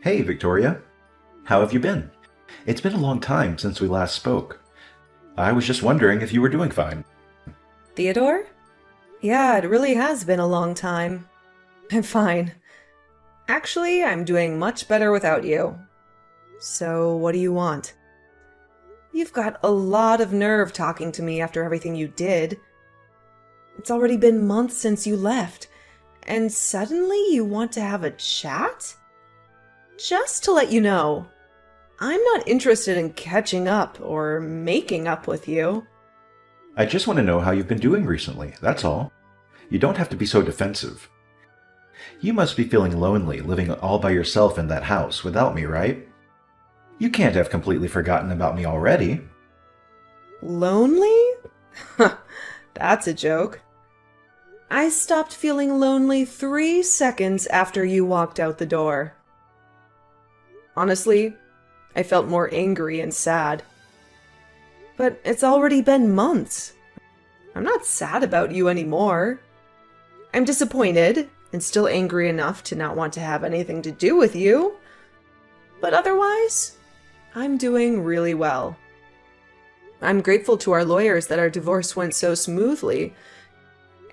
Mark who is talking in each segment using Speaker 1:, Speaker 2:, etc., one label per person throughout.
Speaker 1: Hey, Victoria. How have you been? It's been a long time since we last spoke. I was just wondering if you were doing fine.
Speaker 2: Theodore? Yeah, it really has been a long time. I'm fine. Actually, I'm doing much better without you. So, what do you want? You've got a lot of nerve talking to me after everything you did. It's already been months since you left, and suddenly you want to have a chat? Just to let you know, I'm not interested in catching up or making up with you.
Speaker 1: I just want to know how you've been doing recently, that's all. You don't have to be so defensive. You must be feeling lonely living all by yourself in that house without me, right? You can't have completely forgotten about me already.
Speaker 2: Lonely? That's a joke. I stopped feeling lonely 3 seconds after you walked out the door. Honestly, I felt more angry and sad. But it's already been months. I'm not sad about you anymore. I'm disappointed and still angry enough to not want to have anything to do with you. But otherwise, I'm doing really well. I'm grateful to our lawyers that our divorce went so smoothly,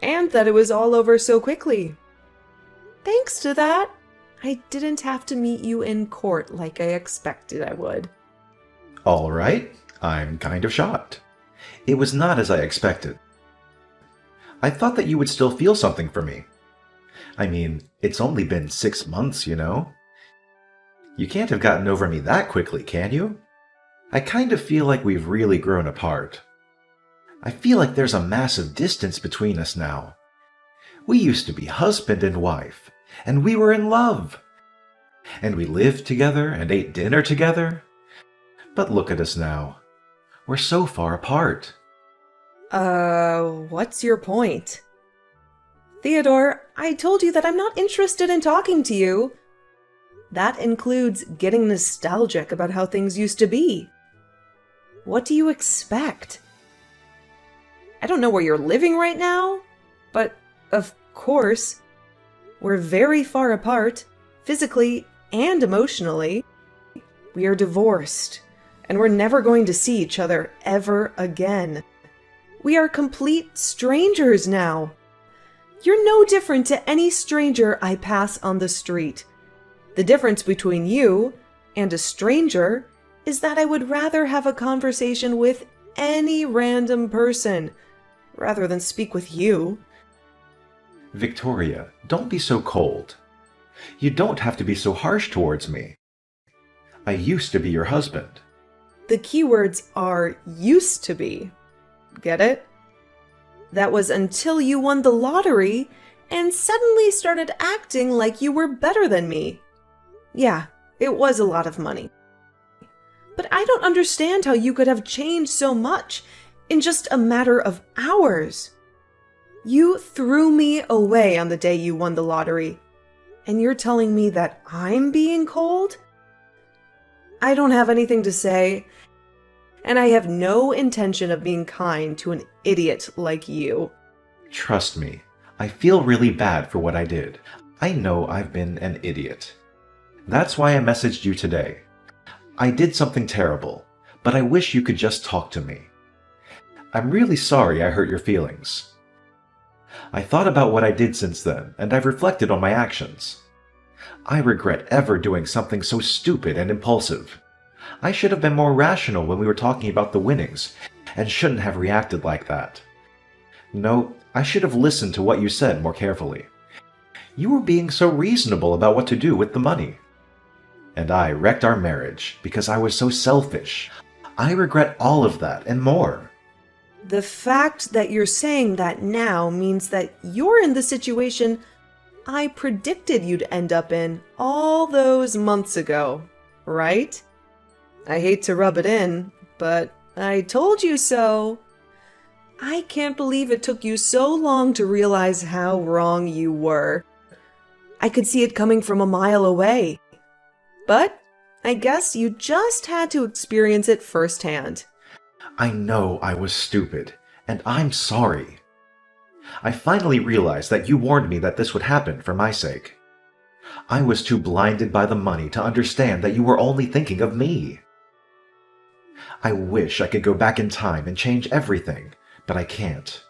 Speaker 2: and that it was all over so quickly. Thanks to that, I didn't have to meet you in court like I expected I would.
Speaker 1: All right, I'm kind of shocked. It was not as I expected. I thought that you would still feel something for me. I mean, it's only been 6 months, you know? You can't have gotten over me that quickly, can you? I kind of feel like we've really grown apart. I feel like there's a massive distance between us now. We used to be husband and wife, and we were in love. And we lived together and ate dinner together. But look at us now. We're so far apart.
Speaker 2: What's your point? Theodore, I told you that I'm not interested in talking to you. That includes getting nostalgic about how things used to be. What do you expect? I don't know where you're living right now, but of course, we're very far apart, physically and emotionally. We are divorced, and we're never going to see each other ever again. We are complete strangers now. You're no different to any stranger I pass on the street. The difference between you and a stranger is that I would rather have a conversation with any random person rather than speak with you.
Speaker 1: Victoria, don't be so cold. You don't have to be so harsh towards me. I used to be your husband.
Speaker 2: The keywords are used to be. Get it? That was until you won the lottery and suddenly started acting like you were better than me. Yeah, it was a lot of money. But I don't understand how you could have changed so much in just a matter of hours. You threw me away on the day you won the lottery, and you're telling me that I'm being cold? I don't have anything to say, and I have no intention of being kind to an idiot like you.
Speaker 1: Trust me, I feel really bad for what I did. I know I've been an idiot. That's why I messaged you today. I did something terrible, but I wish you could just talk to me. I'm really sorry I hurt your feelings. I thought about what I did since then, and I've reflected on my actions. I regret ever doing something so stupid and impulsive. I should have been more rational when we were talking about the winnings, and shouldn't have reacted like that. No, I should have listened to what you said more carefully. You were being so reasonable about what to do with the money. And I wrecked our marriage because I was so selfish. I regret all of that and more.
Speaker 2: The fact that you're saying that now means that you're in the situation I predicted you'd end up in all those months ago, right? I hate to rub it in, but I told you so. I can't believe it took you so long to realize how wrong you were. I could see it coming from a mile away. But I guess you just had to experience it firsthand.
Speaker 1: I know I was stupid, and I'm sorry. I finally realized that you warned me that this would happen for my sake. I was too blinded by the money to understand that you were only thinking of me. I wish I could go back in time and change everything, but I can't.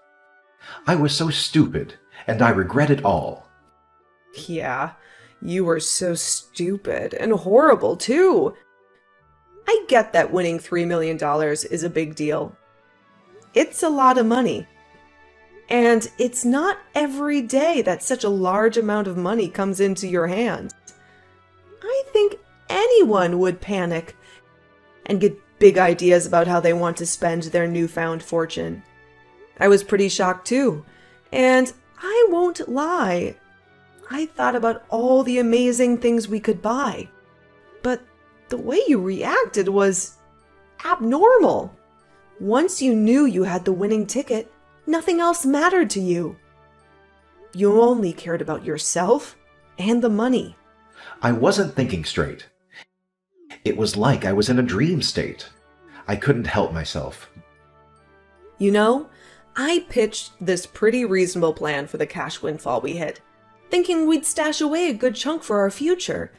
Speaker 1: I was so stupid, and I regret it all.
Speaker 2: Yeah, you were so stupid and horrible, too. I get that winning $3 million is a big deal. It's a lot of money. And it's not every day that such a large amount of money comes into your hands. I think anyone would panic and get big ideas about how they want to spend their newfound fortune. I was pretty shocked too. And I won't lie, I thought about all the amazing things we could buy. But the way you reacted was abnormal. Once you knew you had the winning ticket, nothing else mattered to you. You only cared about yourself and the money.
Speaker 1: I wasn't thinking straight. It was like I was in a dream state. I couldn't help myself.
Speaker 2: You know, I pitched this pretty reasonable plan for the cash windfall we hit, thinking we'd stash away a good chunk for our future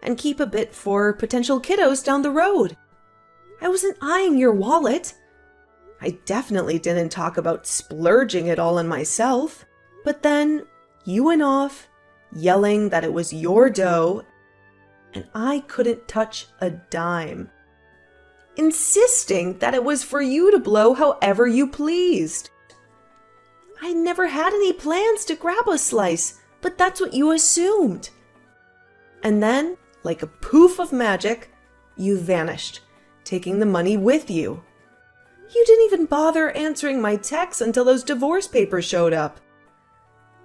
Speaker 2: and keep a bit for potential kiddos down the road. I wasn't eyeing your wallet. I definitely didn't talk about splurging it all on myself. But then you went off, yelling that it was your dough, and I couldn't touch a dime, insisting that it was for you to blow however you pleased. I never had any plans to grab a slice, but that's what you assumed. And then, like a poof of magic, you vanished, taking the money with you. You didn't even bother answering my texts until those divorce papers showed up.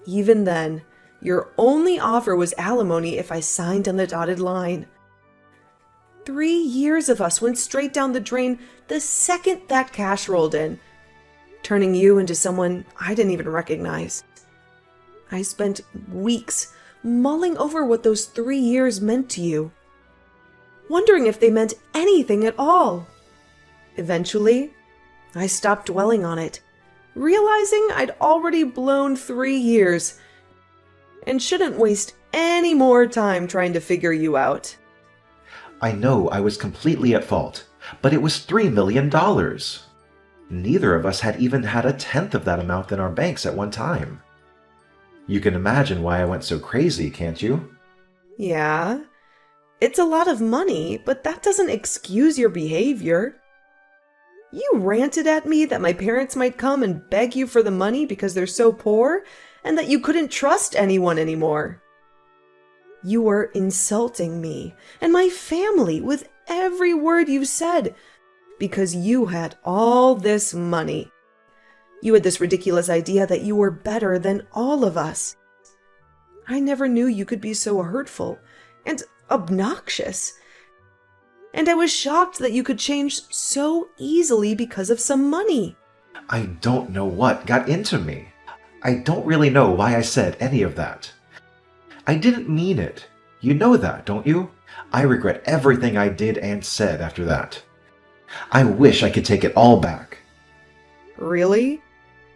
Speaker 2: Even then, your only offer was alimony if I signed on the dotted line. 3 years of us went straight down the drain the second that cash rolled in, turning you into someone I didn't even recognize. I spent weeks mulling over what those 3 years meant to you, wondering if they meant anything at all. Eventually, I stopped dwelling on it, realizing I'd already blown 3 years and shouldn't waste any more time trying to figure you out.
Speaker 1: I know I was completely at fault, but it was $3 million. Neither of us had even had a tenth of that amount in our banks at one time. You can imagine why I went so crazy, can't you?
Speaker 2: Yeah, it's a lot of money, but that doesn't excuse your behavior. You ranted at me that my parents might come and beg you for the money because they're so poor, and that you couldn't trust anyone anymore. You were insulting me and my family with every word you said because you had all this money. You had this ridiculous idea that you were better than all of us. I never knew you could be so hurtful and obnoxious. And I was shocked that you could change so easily because of some money.
Speaker 1: I don't know what got into me. I don't really know why I said any of that. I didn't mean it. You know that, don't you? I regret everything I did and said after that. I wish I could take it all back.
Speaker 2: Really?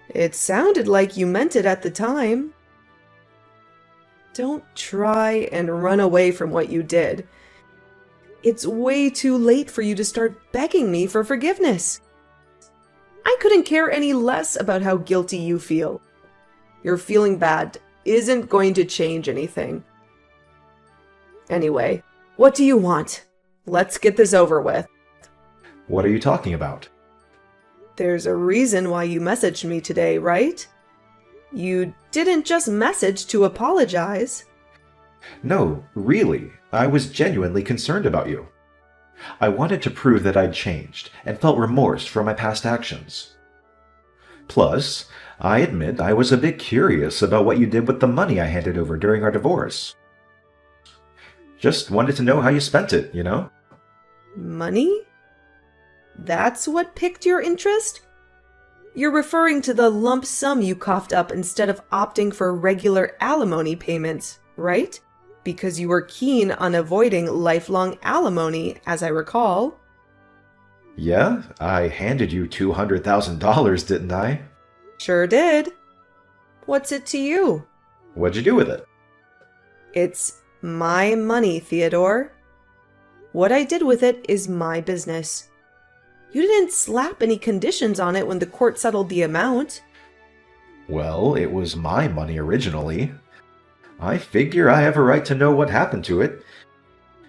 Speaker 2: It sounded like you meant it at the time. Don't try and run away from what you did. It's way too late for you to start begging me for forgiveness. I couldn't care any less about how guilty you feel. Your feeling bad isn't going to change anything. Anyway, what do you want? Let's get this over with.
Speaker 1: What are you talking about?
Speaker 2: There's a reason why you messaged me today, right? You didn't just message to apologize.
Speaker 1: No, really, I was genuinely concerned about you. I wanted to prove that I'd changed and felt remorse for my past actions. Plus, I admit I was a bit curious about what you did with the money I handed over during our divorce. Just wanted to know how you spent it, you know?
Speaker 2: Money? That's what piqued your interest? You're referring to the lump sum you coughed up instead of opting for regular alimony payments, right? Because you were keen on avoiding lifelong alimony, as I recall.
Speaker 1: Yeah, I handed you $200,000, didn't I?
Speaker 2: Sure did. What's it to you?
Speaker 1: What'd you do with it?
Speaker 2: It's My money, Theodore. What I did with it is my business. You didn't slap any conditions on it when the court settled the amount.
Speaker 1: Well, it was my money originally. I figure I have a right to know what happened to it,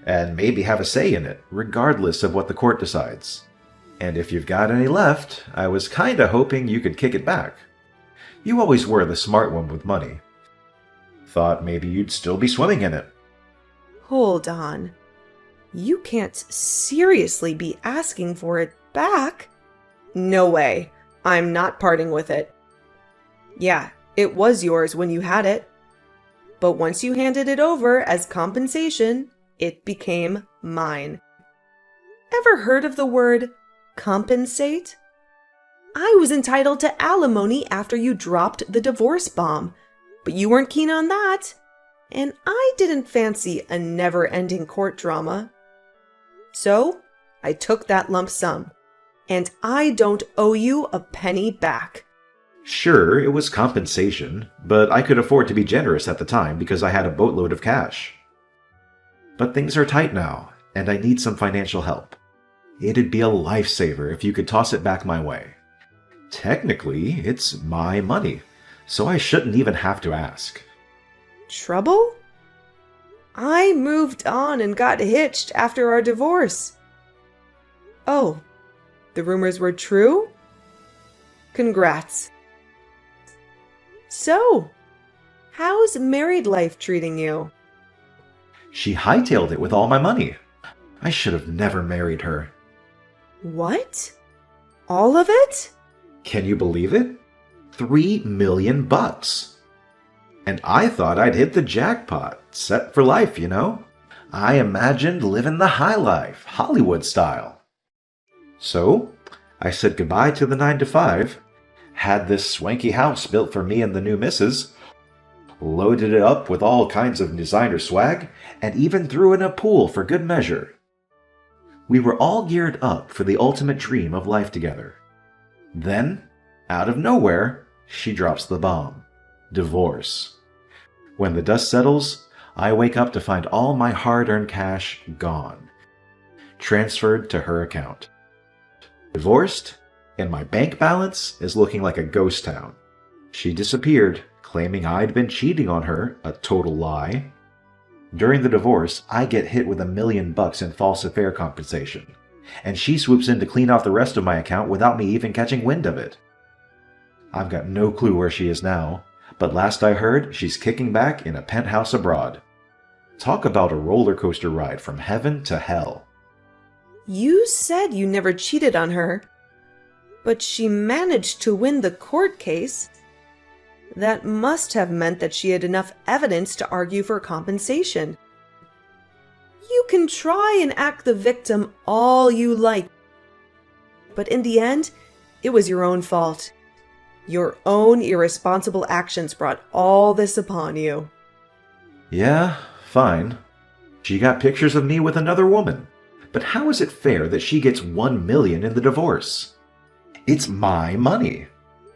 Speaker 1: and maybe have a say in it, regardless of what the court decides. And if you've got any left, I was kinda hoping you could kick it back. You always were the smart one with money. Thought maybe you'd still be swimming in it.
Speaker 2: Hold on. You can't seriously be asking for it back. No way. I'm not parting with it. Yeah, it was yours when you had it. But once you handed it over as compensation, it became mine. Ever heard of the word compensate? I was entitled to alimony after you dropped the divorce bomb, but you weren't keen on that. And I didn't fancy a never-ending court drama. So, I took that lump sum, and I don't owe you a penny back.
Speaker 1: Sure, it was compensation, but I could afford to be generous at the time because I had a boatload of cash. But things are tight now, and I need some financial help. It'd be a lifesaver if you could toss it back my way. Technically, it's my money, so I shouldn't even have to ask.
Speaker 2: Trouble? I moved on and got hitched after our divorce. Oh, the rumors were true? Congrats. So, how's married life treating you?
Speaker 1: She hightailed it with all my money. I should have never married her.
Speaker 2: What? All of it?
Speaker 1: Can you believe it? $3 million. And I thought I'd hit the jackpot, set for life, you know? I imagined living the high life, Hollywood style. So, I said goodbye to the 9-to-5, had this swanky house built for me and the new missus, loaded it up with all kinds of designer swag, and even threw in a pool for good measure. We were all geared up for the ultimate dream of life together. Then, out of nowhere, she drops the bomb. Divorce. When the dust settles, I wake up to find all my hard-earned cash gone. Transferred to her account. Divorced, and my bank balance is looking like a ghost town. She disappeared, claiming I'd been cheating on her, a total lie. During the divorce, I get hit with $1 million in false affair compensation, and she swoops in to clean off the rest of my account without me even catching wind of it. I've got no clue where she is now, but last I heard, she's kicking back in a penthouse abroad. Talk about a roller coaster ride from heaven to hell.
Speaker 2: You said you never cheated on her, but she managed to win the court case. That must have meant that she had enough evidence to argue for compensation. You can try and act the victim all you like, but in the end, it was your own fault. Your own irresponsible actions brought all this upon you.
Speaker 1: Yeah, fine. She got pictures of me with another woman. But how is it fair that she gets $1 million in the divorce? It's my money.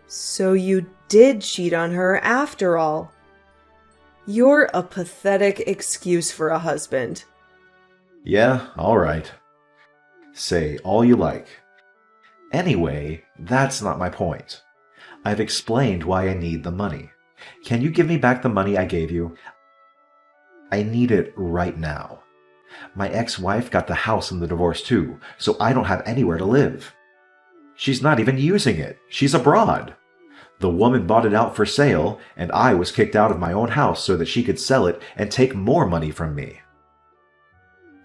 Speaker 2: So you did cheat on her after all. You're a pathetic excuse for a husband.
Speaker 1: Yeah, all right. Say all you like. Anyway, that's not my point. I've explained why I need the money. Can you give me back the money I gave you? I need it right now. My ex-wife got the house in the divorce too, so I don't have anywhere to live. She's not even using it. She's abroad. The woman bought it out for sale, and I was kicked out of my own house so that she could sell it and take more money from me.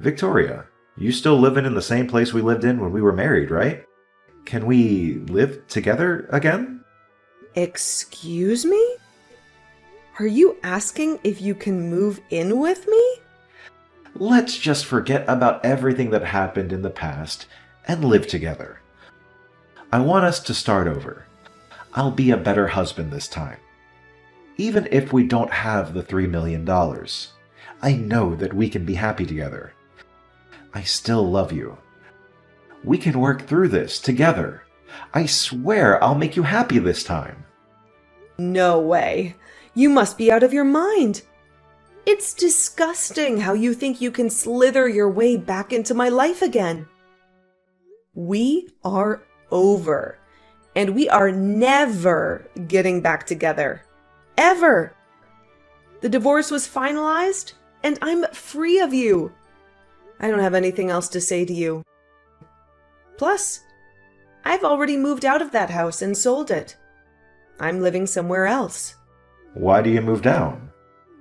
Speaker 1: Victoria, you still living in the same place we lived in when we were married, right? Can we live together again?
Speaker 2: Excuse me? Are you asking if you can move in with me?
Speaker 1: Let's just forget about everything that happened in the past and live together. I want us to start over. I'll be a better husband this time. Even if we don't have the $3 million, I know that we can be happy together. I still love you. We can work through this together. I swear I'll make you happy this time.
Speaker 2: No way. You must be out of your mind. It's disgusting how you think you can slither your way back into my life again. We are over, and we are never getting back together. Ever. The divorce was finalized, and I'm free of you. I don't have anything else to say to you. Plus, I've already moved out of that house and sold it. I'm living somewhere else.
Speaker 1: Why do you move down?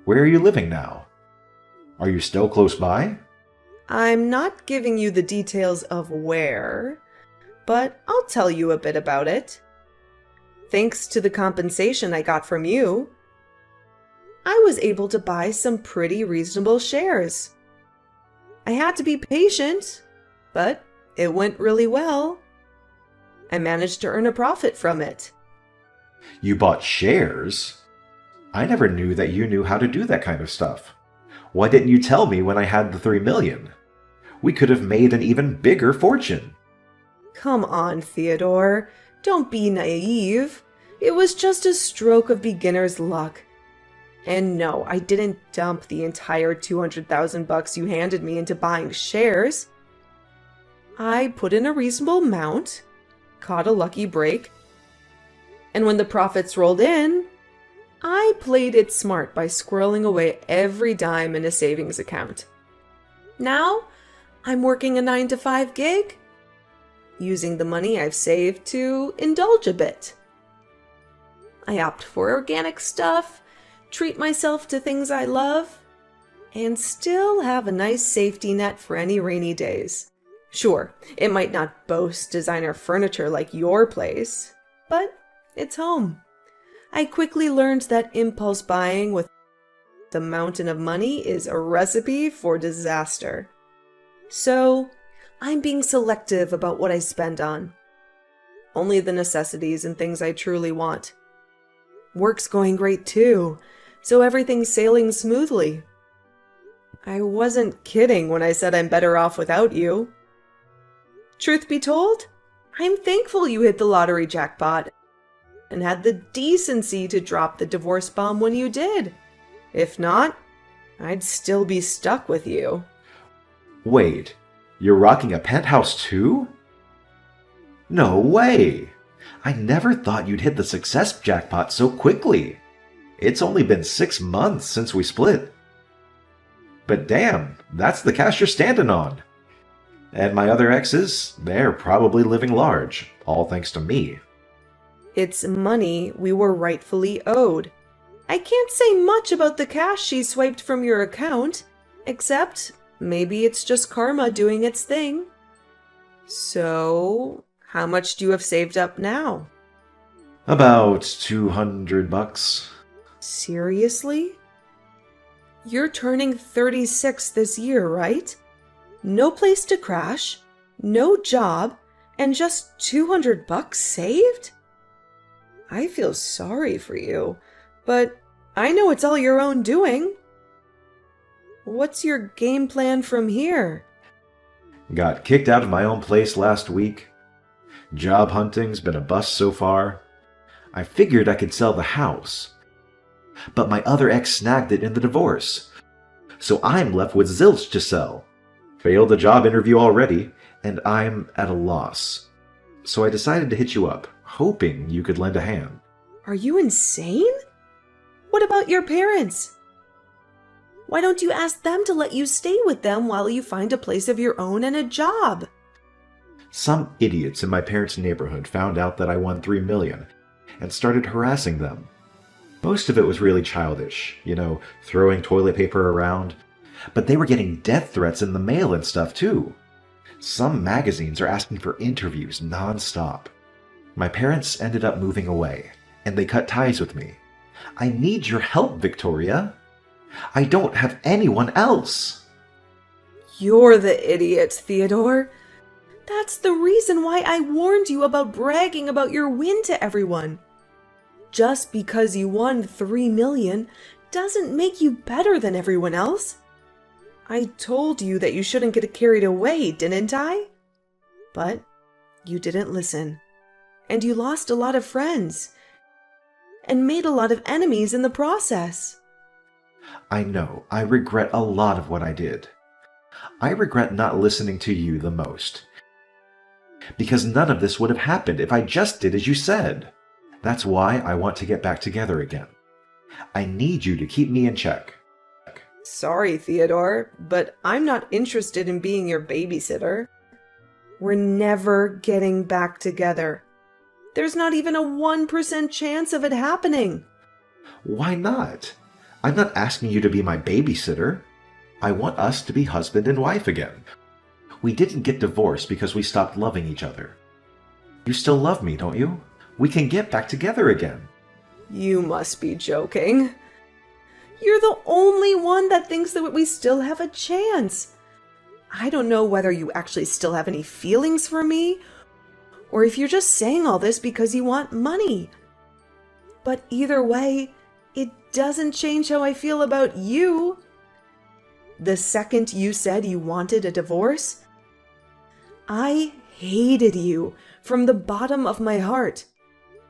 Speaker 1: Where are you living now? Are you still close by?
Speaker 2: I'm not giving you the details of where, but I'll tell you a bit about it. Thanks to the compensation I got from you, I was able to buy some pretty reasonable shares. I had to be patient, but it went really well. I managed to earn a profit from it.
Speaker 1: You bought shares? I never knew that you knew how to do that kind of stuff. Why didn't you tell me when I had the 3 million? We could have made an even bigger fortune.
Speaker 2: Come on, Theodore. Don't be naive. It was just a stroke of beginner's luck. And no, I didn't dump the entire $200,000 you handed me into buying shares. I put in a reasonable amount, caught a lucky break, and when the profits rolled in, I played it smart by squirreling away every dime in a savings account. Now, I'm working a 9-to-5 gig, using the money I've saved to indulge a bit. I opt for organic stuff, treat myself to things I love, and still have a nice safety net for any rainy days. Sure, it might not boast designer furniture like your place, but it's home. I quickly learned that impulse buying with a mountain of money is a recipe for disaster. So, I'm being selective about what I spend on. Only the necessities and things I truly want. Work's going great too, so everything's sailing smoothly. I wasn't kidding when I said I'm better off without you. Truth be told, I'm thankful you hit the lottery jackpot and had the decency to drop the divorce bomb when you did. If not, I'd still be stuck with you.
Speaker 1: Wait, you're rocking a penthouse too? No way! I never thought you'd hit the success jackpot so quickly. It's only been 6 months since we split. But damn, that's the cash you're standing on. And my other exes, they're probably living large, all thanks to me.
Speaker 2: It's money we were rightfully owed. I can't say much about the cash she swiped from your account, except maybe it's just karma doing its thing. So, how much do you have saved up now?
Speaker 1: About $200.
Speaker 2: Seriously? You're turning 36 this year, right? No place to crash, no job, and just $200 saved? I feel sorry for you, but I know it's all your own doing. What's your game plan from here?
Speaker 1: Got kicked out of my own place last week. Job hunting's been a bust so far. I figured I could sell the house. But my other ex snagged it in the divorce. So I'm left with zilch to sell. Failed the job interview already, and I'm at a loss. So I decided to hit you up, hoping you could lend a hand.
Speaker 2: Are you insane? What about your parents? Why don't you ask them to let you stay with them while you find a place of your own and a job?
Speaker 1: Some idiots in my parents' neighborhood found out that I won $3 million and started harassing them. Most of it was really childish, throwing toilet paper around. But they were getting death threats in the mail and stuff too. Some magazines are asking for interviews nonstop. My parents ended up moving away, and they cut ties with me. I need your help, Victoria. I don't have anyone else.
Speaker 2: You're the idiot, Theodore. That's the reason why I warned you about bragging about your win to everyone. Just because you won $3 million doesn't make you better than everyone else. I told you that you shouldn't get carried away, didn't I? But you didn't listen. And you lost a lot of friends. And made a lot of enemies in the process.
Speaker 1: I know I regret a lot of what I did. I regret not listening to you the most. Because none of this would have happened if I just did as you said. That's why I want to get back together again. I need you to keep me in check.
Speaker 2: Sorry, Theodore, but I'm not interested in being your babysitter. We're never getting back together. There's not even a 1% chance of it happening.
Speaker 1: Why not? I'm not asking you to be my babysitter. I want us to be husband and wife again. We didn't get divorced because we stopped loving each other. You still love me, don't you? We can get back together again.
Speaker 2: You must be joking. You're the only one that thinks that we still have a chance. I don't know whether you actually still have any feelings for me, or if you're just saying all this because you want money. But either way, it doesn't change how I feel about you. The second you said you wanted a divorce, I hated you from the bottom of my heart.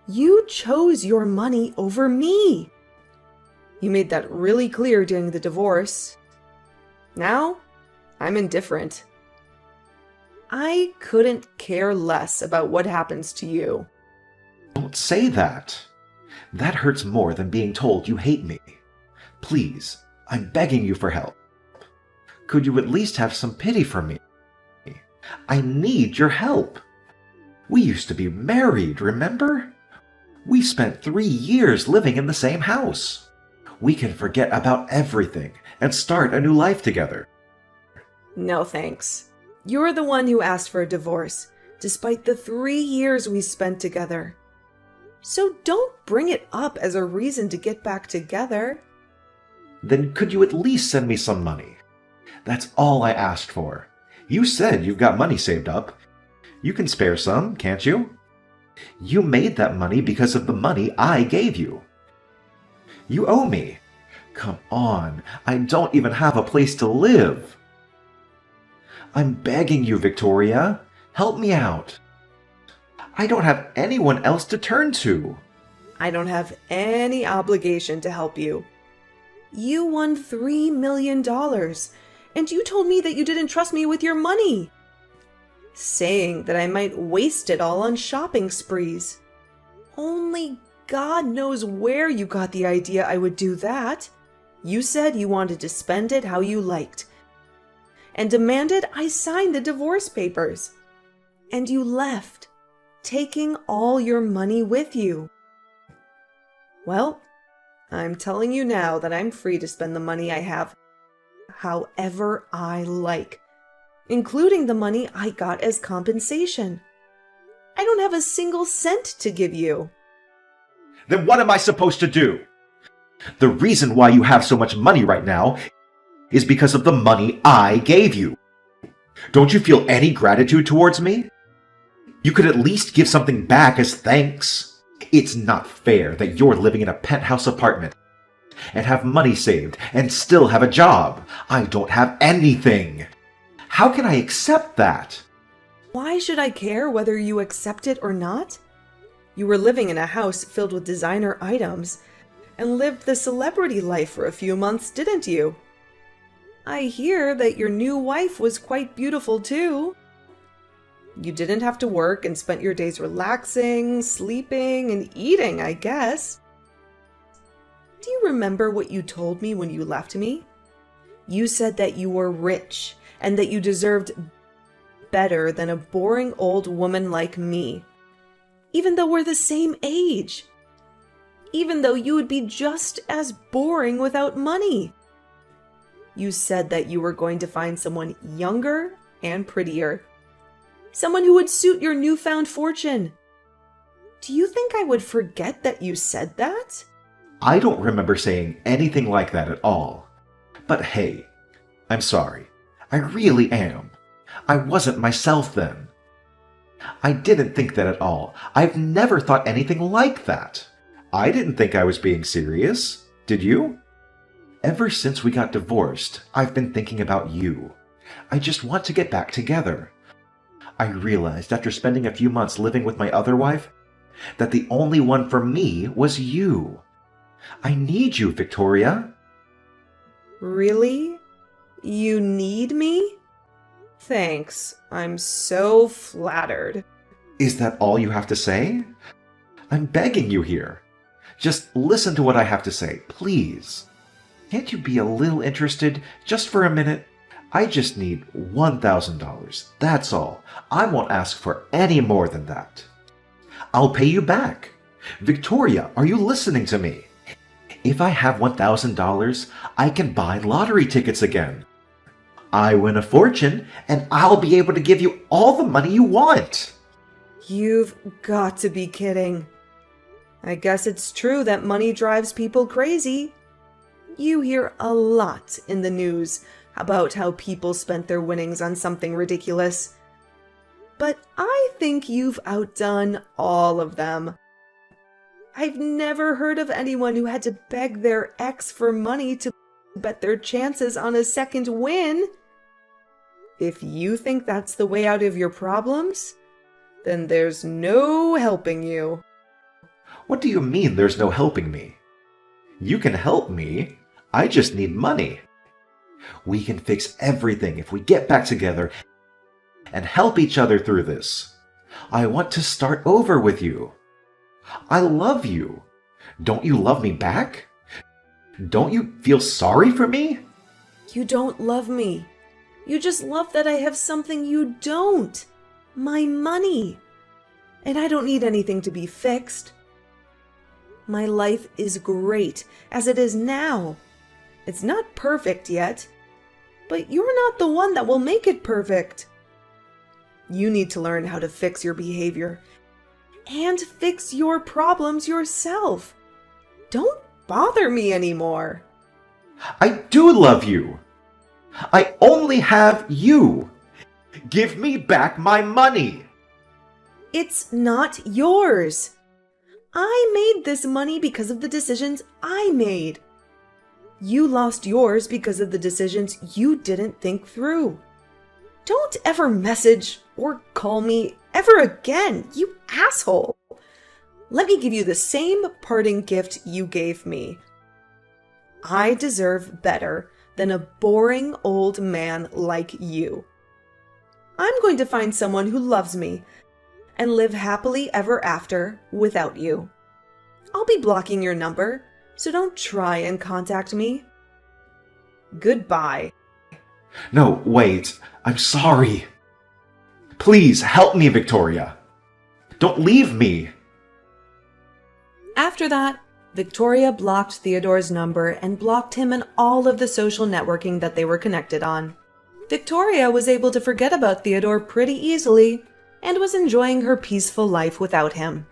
Speaker 2: You chose your money over me. You made that really clear during the divorce. Now, I'm indifferent. I couldn't care less about what happens to you.
Speaker 1: Don't say that. That hurts more than being told you hate me. Please, I'm begging you for help. Could you at least have some pity for me? I need your help. We used to be married, remember? We spent 3 years living in the same house. We can forget about everything and start a new life together.
Speaker 2: No thanks. You're the one who asked for a divorce, despite the 3 years we spent together. So don't bring it up as a reason to get back together.
Speaker 1: Then could you at least send me some money? That's all I asked for. You said you've got money saved up. You can spare some, can't you? You made that money because of the money I gave you. You owe me. Come on, I don't even have a place to live. I'm begging you, Victoria. Help me out. I don't have anyone else to turn to.
Speaker 2: I don't have any obligation to help you. You won $3 million, and you told me that you didn't trust me with your money, saying that I might waste it all on shopping sprees. Only God knows where you got the idea I would do that. You said you wanted to spend it how you liked, and demanded I sign the divorce papers. And you left, taking all your money with you. Well, I'm telling you now that I'm free to spend the money I have however I like, including the money I got as compensation. I don't have a single cent to give you.
Speaker 1: Then what am I supposed to do? The reason why you have so much money right now is because of the money I gave you. Don't you feel any gratitude towards me? You could at least give something back as thanks. It's not fair that you're living in a penthouse apartment and have money saved and still have a job. I don't have anything. How can I accept that?
Speaker 2: Why should I care whether you accept it or not? You were living in a house filled with designer items and lived the celebrity life for a few months, didn't you? I hear that your new wife was quite beautiful too. You didn't have to work and spent your days relaxing, sleeping, and eating, I guess. Do you remember what you told me when you left me? You said that you were rich and that you deserved better than a boring old woman like me, even though we're the same age, even though you would be just as boring without money. You said that you were going to find someone younger and prettier, someone who would suit your newfound fortune. Do you think I would forget that you said that?
Speaker 1: I don't remember saying anything like that at all. But hey, I'm sorry. I really am. I wasn't myself then. I didn't think that at all. I've never thought anything like that. I didn't think I was being serious. Did you? Ever since we got divorced, I've been thinking about you. I just want to get back together. I realized after spending a few months living with my other wife that the only one for me was you. I need you, Victoria.
Speaker 2: Really? You need me? Thanks. I'm so flattered.
Speaker 1: Is that all you have to say? I'm begging you here. Just listen to what I have to say, please. Can't you be a little interested just for a minute? I just need $1,000. That's all. I won't ask for any more than that. I'll pay you back. Victoria, are you listening to me? If I have $1,000, I can buy lottery tickets again. I win a fortune, and I'll be able to give you all the money you want.
Speaker 2: You've got to be kidding. I guess it's true that money drives people crazy. You hear a lot in the news about how people spent their winnings on something ridiculous. But I think you've outdone all of them. I've never heard of anyone who had to beg their ex for money to bet their chances on a second win. If you think that's the way out of your problems, then there's no helping you.
Speaker 1: What do you mean there's no helping me? You can help me. I just need money. We can fix everything if we get back together and help each other through this. I want to start over with you. I love you. Don't you love me back? Don't you feel sorry for me?
Speaker 2: You don't love me. You just love that I have something you don't. My money. And I don't need anything to be fixed. My life is great as it is now. It's not perfect yet, but you're not the one that will make it perfect. You need to learn how to fix your behavior and fix your problems yourself. Don't bother me anymore.
Speaker 1: I do love you. I only have you. Give me back my money.
Speaker 2: It's not yours. I made this money because of the decisions I made. You lost yours because of the decisions you didn't think through. Don't ever message or call me ever again, you asshole. Let me give you the same parting gift you gave me. I deserve better than a boring old man like you. I'm going to find someone who loves me and live happily ever after without you. I'll be blocking your number, so don't try and contact me. Goodbye.
Speaker 1: No, wait. I'm sorry. Please help me, Victoria. Don't leave me.
Speaker 2: After that, Victoria blocked Theodore's number and blocked him and all of the social networking that they were connected on. Victoria was able to forget about Theodore pretty easily and was enjoying her peaceful life without him.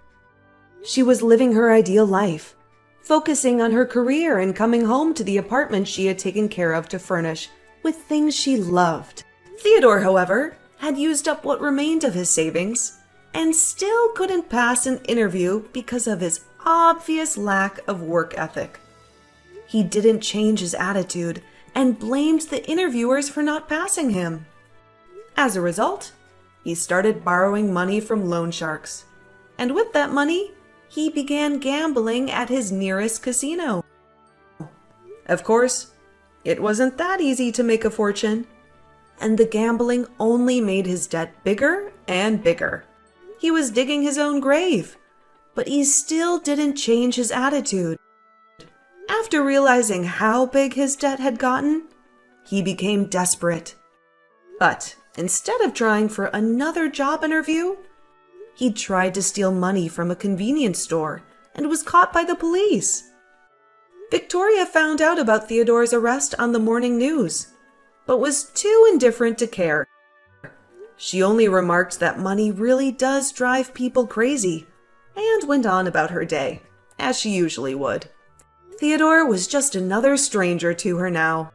Speaker 2: She was living her ideal life, focusing on her career and coming home to the apartment she had taken care of to furnish with things she loved. Theodore, however, had used up what remained of his savings and still couldn't pass an interview because of his obvious lack of work ethic. He didn't change his attitude and blamed the interviewers for not passing him. As a result, he started borrowing money from loan sharks, and with that money, he began gambling at his nearest casino. Of course, it wasn't that easy to make a fortune, and the gambling only made his debt bigger and bigger. He was digging his own grave, but he still didn't change his attitude. After realizing how big his debt had gotten, he became desperate. But instead of trying for another job interview, he tried to steal money from a convenience store and was caught by the police. Victoria found out about Theodore's arrest on the morning news, but was too indifferent to care. She only remarked that money really does drive people crazy, and went on about her day, as she usually would. Theodore was just another stranger to her now.